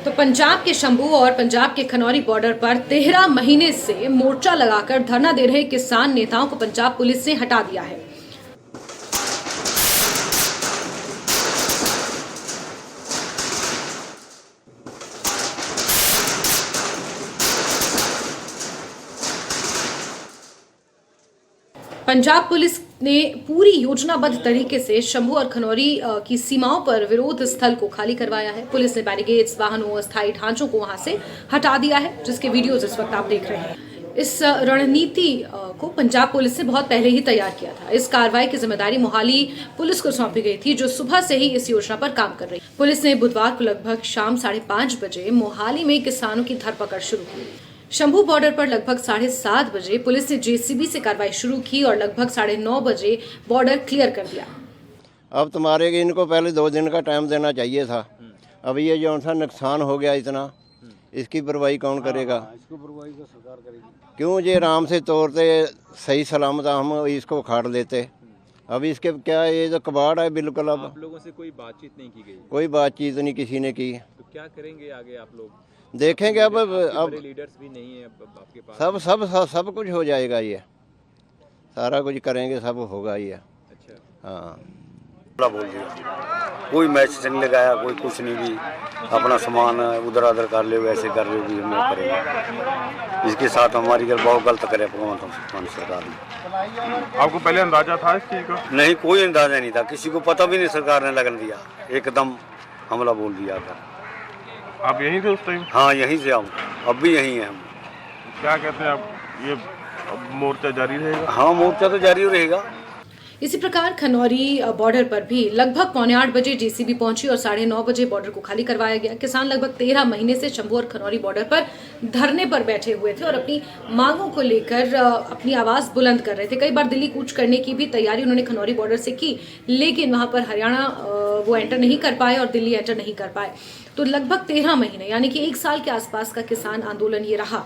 तो पंजाब के शंभू और पंजाब के खनौरी बॉर्डर पर 13 महीने से मोर्चा लगाकर धरना दे रहे किसान नेताओं को पंजाब पुलिस ने हटा दिया है। पंजाब पुलिस ने पूरी योजनाबद्ध तरीके से शंभू और खनौरी की सीमाओं पर विरोध स्थल को खाली करवाया है। पुलिस ने बैरिकेड्स, वाहनों, अस्थायी ढांचों को वहां से हटा दिया है, जिसके वीडियोज इस वक्त आप देख रहे हैं। इस रणनीति को पंजाब पुलिस ने बहुत पहले ही तैयार किया था। इस कार्रवाई की जिम्मेदारी मोहाली पुलिस को सौंपी गई थी, जो सुबह से ही इस योजना पर काम कर रही। पुलिस ने बुधवार को लगभग शाम 5:30 बजे मोहाली में किसानों की धरपकड़ शुरू की। शंभू बॉर्डर पर लगभग 7:30 बजे पुलिस ने जेसीबी से कार्रवाई शुरू की और लगभग 9:30 बजे बॉर्डर क्लियर कर दिया। अब तुम्हारे इनको पहले 2 दिन का टाइम देना चाहिए था। अब ये जो सा नुकसान हो गया इतना, इसकी भरपाई कौन करेगा? इसको भरपाई तो सरकार करेगी। क्यों ये आराम से तोड़ते, सही सलामत हम इसको उखाड़ लेते। अब इसके क्या, ये जो कबाड़ है बिल्कुल। अब आप लोगों से कोई बातचीत नहीं की गई? कोई बातचीत नहीं किसी ने की। तो क्या करेंगे आगे आप लोग? देखेंगे अब लीडर्स भी नहीं है आपके पास? सब कुछ हो जाएगा। ये सारा कुछ करेंगे, सब होगा ये। अच्छा, हाँ, बोल दिया, कोई मैच नहीं लगाया, कोई कुछ नहीं भी। अपना सामान उधर उधर कर ले, वैसे कर ले भी हम करेंगे। इसके साथ हमारी बहुत गलत करे भगवान सरकार ने। आपको पहले अंदाजा था इस चीज का? नहीं, कोई अंदाजा नहीं था, किसी को पता भी नहीं। सरकार ने लगन दिया, एकदम हमला बोल दिया था। आप यहीं थे उस टाइम? हाँ, यहीं से आऊँ, अब भी यहीं है हम। क्या कहते हैं आप, ये अब मोर्चा जारी रहेगा? हाँ, मोर्चा तो जारी रहेगा। इसी प्रकार खनौरी बॉर्डर पर भी लगभग 7:45 बजे जेसीबी पहुंची और 9:30 बजे बॉर्डर को खाली करवाया गया। किसान लगभग 13 महीने से शंभू और खनौरी बॉर्डर पर धरने पर बैठे हुए थे और अपनी मांगों को लेकर अपनी आवाज बुलंद कर रहे थे। कई बार दिल्ली कूच करने की भी तैयारी उन्होंने खनौरी बॉर्डर से की, लेकिन वहां पर हरियाणा वो एंटर नहीं कर पाए और दिल्ली एंटर नहीं कर पाए। तो लगभग 13 महीने यानी कि 1 साल के आसपास का किसान आंदोलन ये रहा।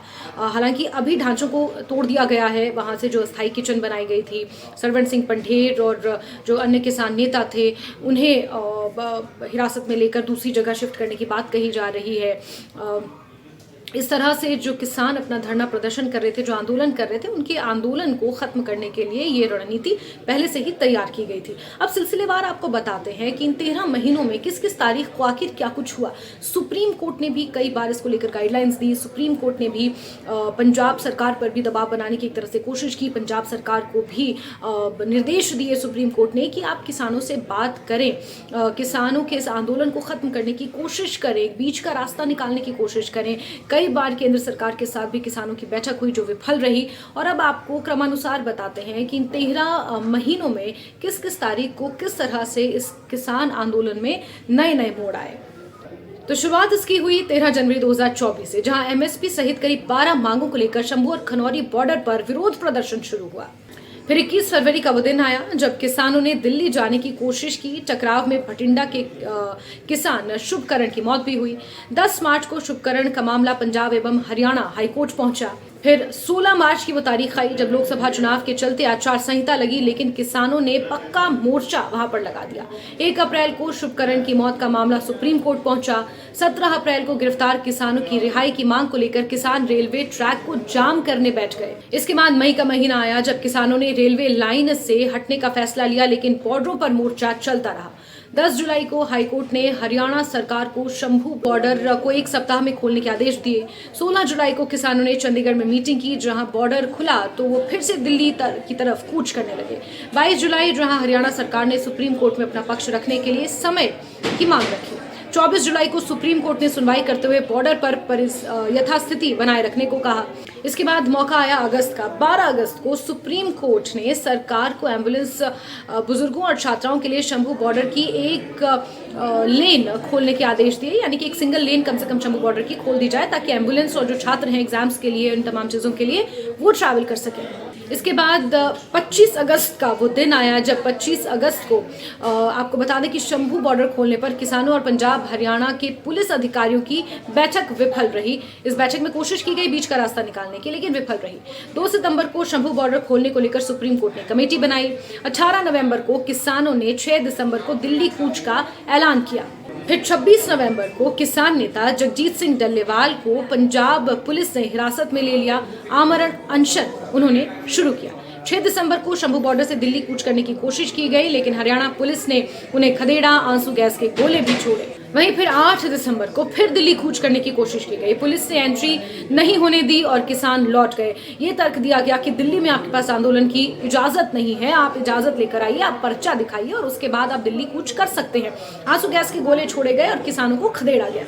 हालांकि अभी ढांचों को तोड़ दिया गया है। वहां से जो अस्थायी किचन बनाई गई थी, सरवण सिंह पंढेर और जो अन्य किसान नेता थे, उन्हें हिरासत में लेकर दूसरी जगह शिफ्ट करने की बात कही जा रही है। इस तरह से जो किसान अपना धरना प्रदर्शन कर रहे थे, जो आंदोलन कर रहे थे, उनके आंदोलन को खत्म करने के लिए ये रणनीति पहले से ही तैयार की गई थी। अब सिलसिलेवार आपको बताते हैं कि इन 13 महीनों में किस किस तारीख को आखिर क्या कुछ हुआ। सुप्रीम कोर्ट ने भी कई बार इसको लेकर गाइडलाइंस दी। सुप्रीम कोर्ट ने भी पंजाब सरकार पर भी दबाव बनाने की एक तरह से कोशिश की। पंजाब सरकार को भी निर्देश दिए सुप्रीम कोर्ट ने कि आप किसानों से बात करें, किसानों के इस आंदोलन को खत्म करने की कोशिश करें, बीच का रास्ता निकालने की कोशिश करें। कई बार केंद्र सरकार के साथ भी किसानों की बैठक हुई, जो विफल रही। और अब आपको क्रमानुसार बताते हैं कि इन 13 महीनों में किस किस तारीख को किस तरह से इस किसान आंदोलन में नए नए मोड़ आए। तो शुरुआत इसकी हुई 13 जनवरी 2024 से, जहां एमएसपी सहित करीब 12 मांगों को लेकर शंभू और खनौरी बॉर्डर पर विरोध प्रदर्शन शुरू हुआ। फिर 21 फरवरी का वो दिन आया जब किसानों ने दिल्ली जाने की कोशिश की। टकराव में भटिंडा के किसान शुभकरण की मौत भी हुई। 10 मार्च को शुभकरण का मामला पंजाब एवं हरियाणा हाईकोर्ट पहुंचा। फिर 16 मार्च की वो तारीख आई जब लोकसभा चुनाव के चलते आचार संहिता लगी, लेकिन किसानों ने पक्का मोर्चा वहां पर लगा दिया। 1 अप्रैल को शुभकरण की मौत का मामला सुप्रीम कोर्ट पहुंचा। 17 अप्रैल को गिरफ्तार किसानों की रिहाई की मांग को लेकर किसान रेलवे ट्रैक को जाम करने बैठ गए। इसके बाद मई का महीना आया जब किसानों ने रेलवे लाइन से हटने का फैसला लिया, लेकिन बॉर्डरों पर मोर्चा चलता रहा। 10 जुलाई को हाईकोर्ट ने हरियाणा सरकार को शंभू बॉर्डर को 1 सप्ताह में खोलने के आदेश दिए। 16 जुलाई को किसानों ने चंडीगढ़ में मीटिंग की, जहां बॉर्डर खुला तो वो फिर से दिल्ली की तरफ कूच करने लगे। 22 जुलाई जहां हरियाणा सरकार ने सुप्रीम कोर्ट में अपना पक्ष रखने के लिए समय की मांग रखी। 24 जुलाई को सुप्रीम कोर्ट ने सुनवाई करते हुए बॉर्डर पर यथास्थिति बनाए रखने को कहा। इसके बाद मौका आया अगस्त का। 12 अगस्त को सुप्रीम कोर्ट ने सरकार को एम्बुलेंस बुजुर्गों और छात्राओं के लिए शंभू बॉर्डर की एक लेन खोलने के आदेश दिए, यानी कि एक सिंगल लेन कम से कम शंभू बॉर्डर की खोल दी जाए, ताकि एम्बुलेंस और जो छात्र हैं एग्जाम्स के लिए, इन तमाम चीज़ों के लिए वो ट्रैवल कर सकें। इसके बाद 25 अगस्त का वो दिन आया जब 25 अगस्त को आपको बता दें कि शंभू बॉर्डर खोलने पर किसानों और पंजाब हरियाणा के पुलिस अधिकारियों की बैठक विफल रही। इस बैठक में कोशिश की गई बीच का रास्ता निकालने की, लेकिन विफल रही। 2 सितंबर को शंभू बॉर्डर खोलने को लेकर सुप्रीम कोर्ट ने कमेटी बनाई। 18 नवंबर को किसानों ने 6 दिसंबर को दिल्ली कूच का ऐलान किया। फिर 26 नवंबर को किसान नेता जगजीत सिंह डल्लेवाल को पंजाब पुलिस ने हिरासत में ले लिया। आमरण अनशन उन्होंने शुरू किया। 6 दिसंबर को शंभू बॉर्डर से दिल्ली कूच करने की कोशिश की गई, लेकिन हरियाणा पुलिस ने उन्हें खदेड़ा, आंसू गैस के गोले भी छोड़े। वहीं फिर 8 दिसंबर को फिर दिल्ली कूच करने की कोशिश की गई। पुलिस ने एंट्री नहीं होने दी और किसान लौट गए। ये तर्क दिया गया कि दिल्ली में आपके पास आंदोलन की इजाजत नहीं है, आप इजाजत लेकर आइए, आप पर्चा दिखाइए और उसके बाद आप दिल्ली कूच कर सकते हैं। आंसू गैस के गोले छोड़े गए और किसानों को खदेड़ा गया।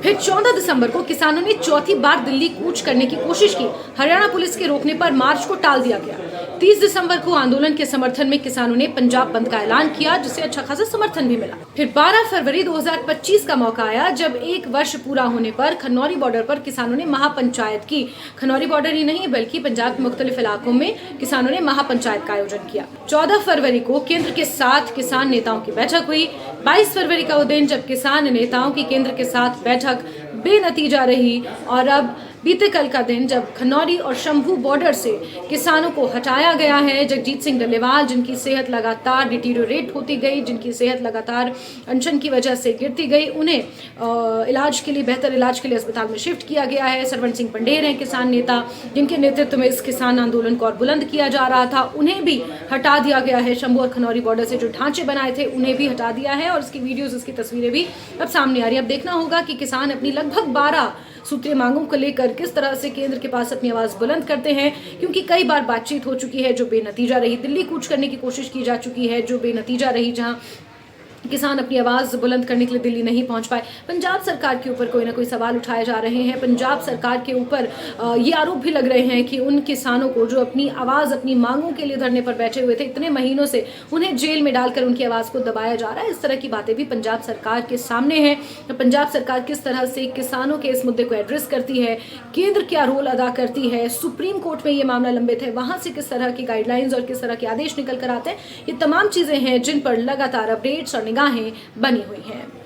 फिर 14 दिसंबर को किसानों ने चौथी बार दिल्ली कूच करने की कोशिश की। हरियाणा पुलिस के रोकने पर मार्च को टाल दिया गया। 30 दिसंबर को आंदोलन के समर्थन में किसानों ने पंजाब बंद का ऐलान किया, जिसे अच्छा खासा समर्थन भी मिला। फिर 12 फरवरी 2025 का मौका आया, जब 1 वर्ष पूरा होने पर खनौरी बॉर्डर पर किसानों ने महापंचायत की। खनौरी बॉर्डर ही नहीं बल्कि पंजाब के मुख्तलिफ इलाकों में किसानों ने महापंचायत का आयोजन किया। 14 फरवरी को केंद्र के साथ किसान नेताओं की बैठक हुई। 22 फरवरी का वो दिन जब किसान नेताओं की केंद्र के साथ बैठक बेनतीजा रही। और अब बीते कल का दिन जब खनौरी और शंभू बॉर्डर से किसानों को हटाया गया है। जगजीत सिंह डल्लेवाल, जिनकी सेहत लगातार डिटीरियोरेट होती गई, जिनकी सेहत लगातार अनशन की वजह से गिरती गई, उन्हें इलाज के लिए, बेहतर इलाज के लिए अस्पताल में शिफ्ट किया गया है। सरवण सिंह पंडेर हैं किसान नेता, जिनके नेतृत्व में इस किसान आंदोलन को और बुलंद किया जा रहा था, उन्हें भी हटा दिया गया है। शंभू और खनौरी बॉर्डर से जो ढांचे बनाए थे उन्हें भी हटा दिया है और इसकी वीडियोज, इसकी तस्वीरें भी अब सामने आ रही है। अब देखना होगा कि किसान अपनी लगभग 12 सूत्रीय मांगों को लेकर किस तरह से केंद्र के पास अपनी आवाज बुलंद करते हैं, क्योंकि कई बार बातचीत हो चुकी है जो बेनतीजा रही। दिल्ली कूच करने की कोशिश की जा चुकी है जो बेनतीजा रही, जहां किसान अपनी आवाज बुलंद करने के लिए दिल्ली नहीं पहुंच पाए। पंजाब सरकार के ऊपर कोई ना कोई सवाल उठाए जा रहे हैं। पंजाब सरकार के ऊपर ये आरोप भी लग रहे हैं कि उन किसानों को जो अपनी आवाज, अपनी मांगों के लिए धरने पर बैठे हुए थे इतने महीनों से, उन्हें जेल में डालकर उनकी आवाज को दबाया जा रहा है। इस तरह की बातें भी पंजाब सरकार के सामने हैं। तो पंजाब सरकार किस तरह से किसानों के इस मुद्दे को एड्रेस करती है, केंद्र क्या रोल अदा करती है, सुप्रीम कोर्ट में ये मामला लंबित है, वहां से किस तरह की गाइडलाइंस और किस तरह के आदेश निकल कर आते हैं, ये तमाम चीजें हैं जिन पर लगातार अपडेट्स और निगाहें बनी हुई हैं।